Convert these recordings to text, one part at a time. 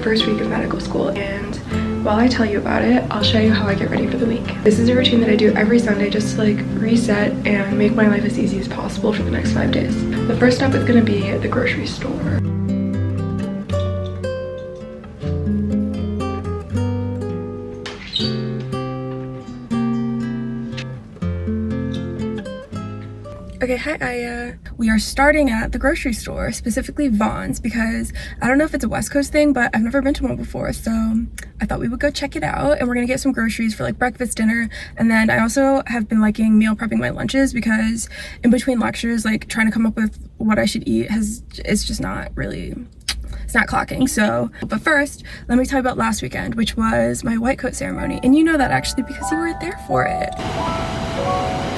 first week of medical school, and while I tell you about it, I'll show you how I get ready for the week. This is a routine that I do every Sunday just to like reset and make my life as easy as possible for the next 5 days. The first stop is gonna be the grocery store. Okay, hi Aya. We are starting at the grocery store, specifically Vaughn's, because I don't know if it's a West Coast thing, but I've never been to one before, so I thought we would go check it out. And we're gonna get some groceries for like breakfast, dinner, and then I also have been liking meal prepping my lunches because in between lectures, like trying to come up with what I should eat it's just not really, it's not clocking. So, but first, let me tell you about last weekend, which was my white coat ceremony, and you know that actually because you were there for it.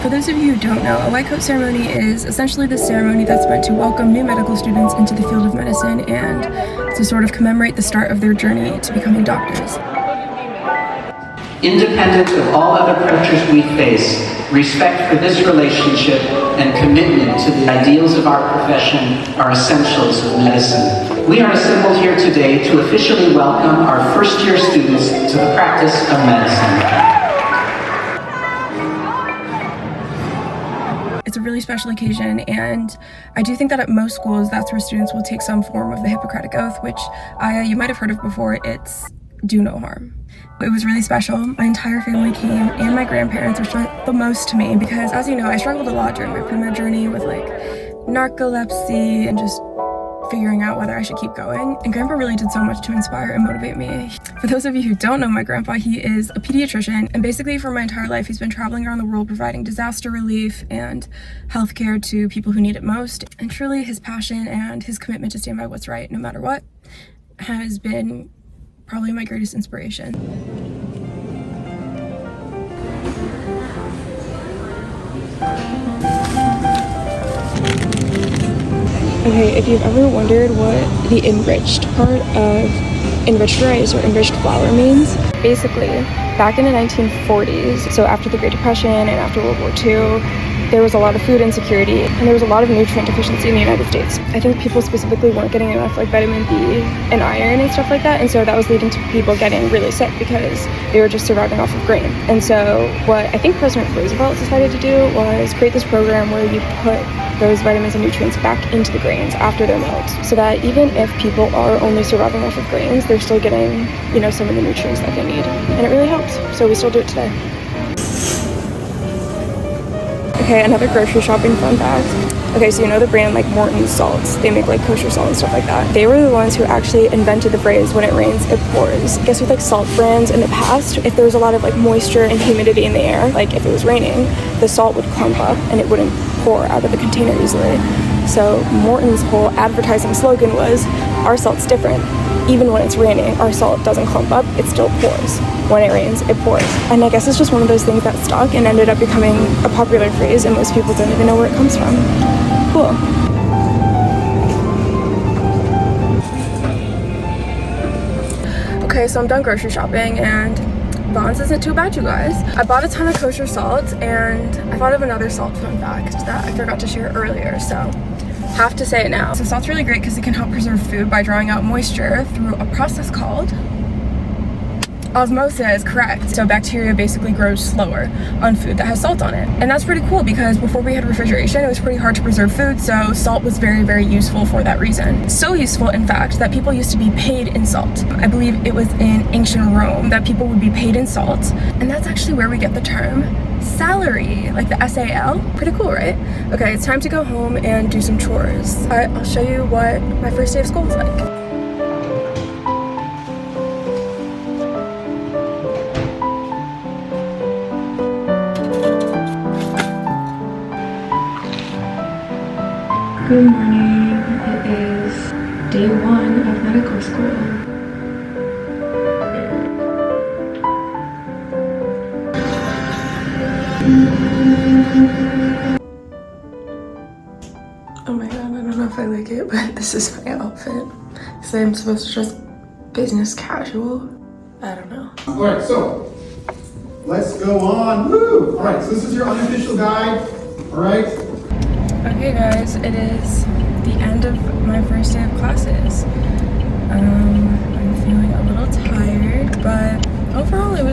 For those of you who don't know, a white coat ceremony is essentially the ceremony that's meant to welcome new medical students into the field of medicine and to sort of commemorate the start of their journey to becoming doctors. Independent of all other pressures we face, respect for this relationship and commitment to the ideals of our profession are essentials of medicine. We are assembled here today to officially welcome our first-year students to the practice of medicine. It's a really special occasion, and I do think that at most schools that's where students will take some form of the Hippocratic Oath, which you might have heard of before. It's do no harm. It was really special. My entire family came, and my grandparents, which meant the most to me because, as you know, I struggled a lot during my pre-med journey with like narcolepsy and just figuring out whether I should keep going, and Grandpa really did so much to inspire and motivate me. For those of you who don't know my grandpa, he is a pediatrician, and basically for my entire life he's been traveling around the world providing disaster relief and healthcare to people who need it most, and truly his passion and his commitment to stand by what's right no matter what has been probably my greatest inspiration. Okay, if you've ever wondered what the enriched part of enriched rice or enriched flour means, basically, back in the 1940s, so after the Great Depression and after World War II, there was a lot of food insecurity and there was a lot of nutrient deficiency in the United States. I think people specifically weren't getting enough like vitamin B and iron and stuff like that, and so that was leading to people getting really sick because they were just surviving off of grain. And so what I think President Roosevelt decided to do was create this program where you put those vitamins and nutrients back into the grains after they're milled, so that even if people are only surviving off of grains, they're still getting, you know, some of the nutrients that they need, and it really helps. So we still do it today. Okay, another grocery shopping fun fact. Okay, so you know the brand like Morton's salts, they make like kosher salt and stuff like that. They were the ones who actually invented the phrase when it rains it pours. I guess with like salt brands in the past, if there was a lot of like moisture and humidity in the air, like if it was raining, the salt would clump up and it wouldn't pour out of the container easily. So Morton's whole advertising slogan was, our salt's different. Even when it's raining, our salt doesn't clump up, it still pours. When it rains, it pours. And I guess it's just one of those things that stuck and ended up becoming a popular phrase, and most people don't even know where it comes from. Cool. Okay, so I'm done grocery shopping, and Vaughn's isn't too bad, you guys. I bought a ton of kosher salt, and I thought of another salt fun fact that I forgot to share earlier, so have to say it now. So salt's really great because it can help preserve food by drawing out moisture through a process called osmosis, correct. So bacteria basically grows slower on food that has salt on it. And that's pretty cool because before we had refrigeration, it was pretty hard to preserve food, so salt was very, very useful for that reason. So useful, in fact, that people used to be paid in salt. I believe it was in ancient Rome that people would be paid in salt, and that's actually where we get the term salary, like the SAL. Pretty cool, right? Okay, it's time to go home and do some chores. Alright, I'll show you what my first day of school was like. Good morning. It is day 1 of medical school. Oh my god, I don't know if I like it, but this is my outfit. So I'm supposed to dress business casual. I don't know. Alright, so let's go on. Woo! Alright, so this is your unofficial guide. Alright. Okay guys, it is the end of my first day of classes. I'm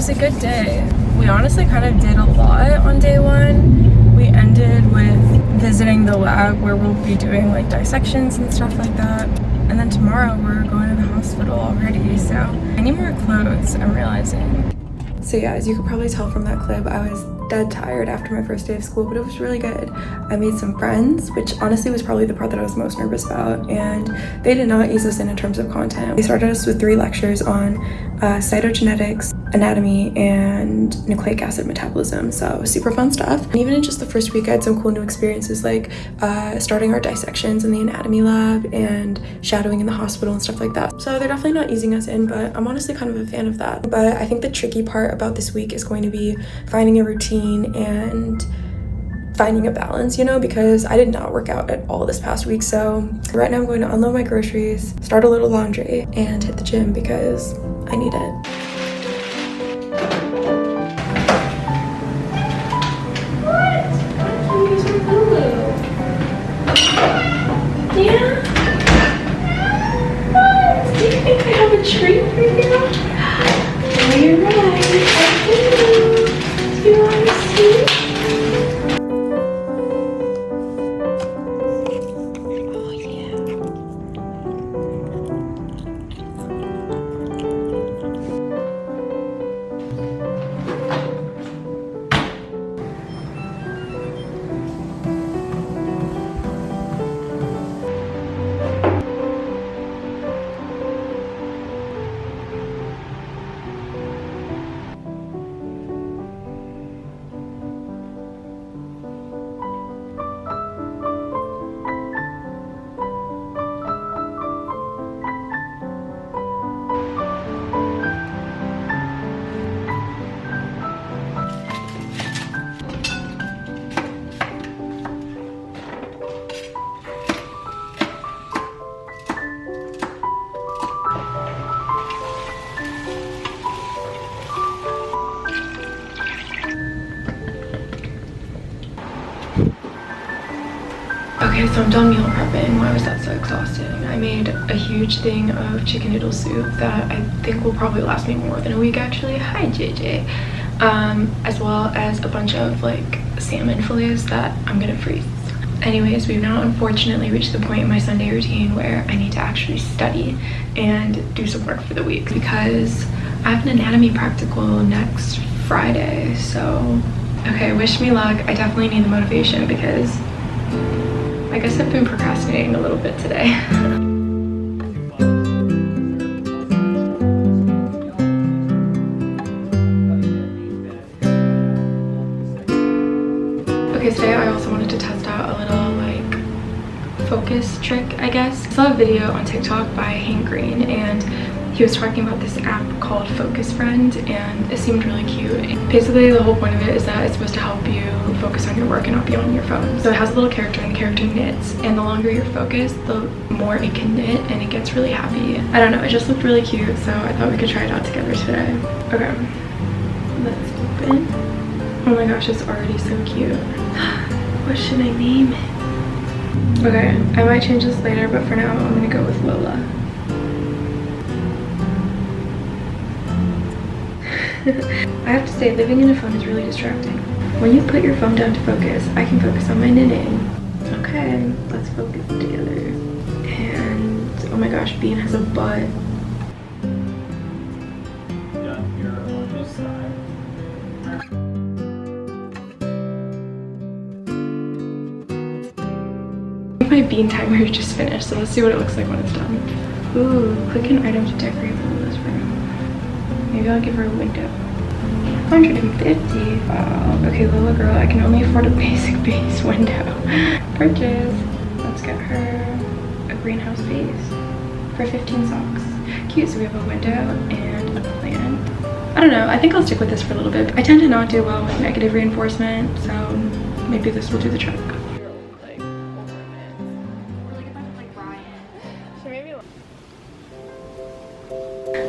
was a good day. We honestly kind of did a lot on day one. We ended with visiting the lab where we'll be doing like dissections and stuff like that. And then tomorrow we're going to the hospital already, so I need more clothes, I'm realizing. So yeah, as you could probably tell from that clip, I was dead tired after my first day of school, but it was really good. I made some friends, which honestly was probably the part that I was most nervous about, and they did not ease us in terms of content. They started us with 3 lectures on cytogenetics, anatomy, and nucleic acid metabolism, so super fun stuff. And even in just the first week, I had some cool new experiences, like starting our dissections in the anatomy lab and shadowing in the hospital and stuff like that. So they're definitely not easing us in, but I'm honestly kind of a fan of that. But I think the tricky part about this week is going to be finding a routine and finding a balance, you know, because I did not work out at all this past week. So right now I'm going to unload my groceries, start a little laundry, and hit the gym because I need it. Yeah? What? Do you think I have a treat for you? Oh, you're right. I do. Do you want to see? Oh, yeah. Okay, so I'm done meal prepping. Why was that so exhausting? I made a huge thing of chicken noodle soup that I think will probably last me more than a week actually. Hi JJ. As well as a bunch of like salmon fillets that I'm gonna freeze. Anyways, we've now unfortunately reached the point in my Sunday routine where I need to actually study and do some work for the week because I have an anatomy practical next Friday. So, okay, wish me luck. I definitely need the motivation because I guess I've been procrastinating a little bit today. Okay, today I also wanted to test out a little like focus trick, I guess. I saw a video on TikTok by Hank Green and he was talking about this app called Focus Friend and it seemed really cute. Basically the whole point of it is that it's supposed to help you focus on your work and not be on your phone. So it has a little character and the character knits, and the longer you're focused the more it can knit and it gets really happy. I don't know, it just looked really cute, so I thought we could try it out together today. Okay, let's open. Oh my gosh, it's already so cute. What should I name it? Okay, I might change this later, but for now I'm gonna go with Lola. I have to say, living in a phone is really distracting. When you put your phone down to focus, I can focus on my knitting. Okay, let's focus together. And oh my gosh, Bean has a butt. My bean timer just finished, so let's see what it looks like when it's done. Ooh, click an item to decorate Lola's room. Maybe I'll give her a window. 150. Wow. Okay, Lola girl, I can only afford a basic base window. Purchase. Let's get her a greenhouse vase for 15 socks. Cute. So we have a window and a plant. I don't know. I think I'll stick with this for a little bit. I tend to not do well with negative reinforcement, so maybe this will do the trick.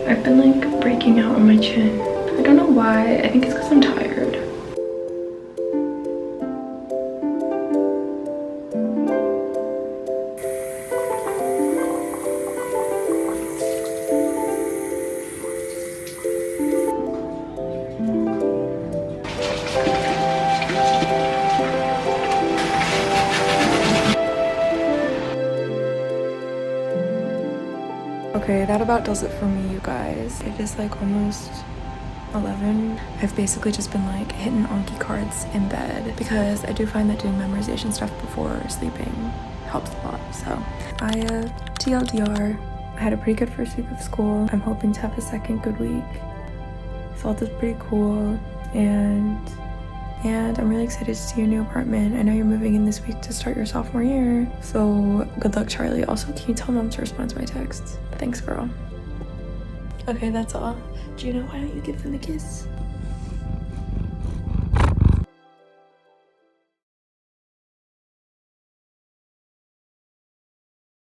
I've been like breaking out on my chin. I don't know why. I think it's because I'm tired. Okay, that about does it for me, you guys. It is like almost 11. I've basically just been like hitting Anki cards in bed because I do find that doing memorization stuff before sleeping helps a lot. So TLDR, I had a pretty good first week of school. I'm hoping to have a second good week. Salt is pretty cool, and I'm really excited to see your new apartment. I know you're moving in this week to start your sophomore year, so good luck, Charlie. Also, can you tell Mom to respond to my texts? Thanks, girl. Okay, that's all. Gina, why don't you give them a kiss?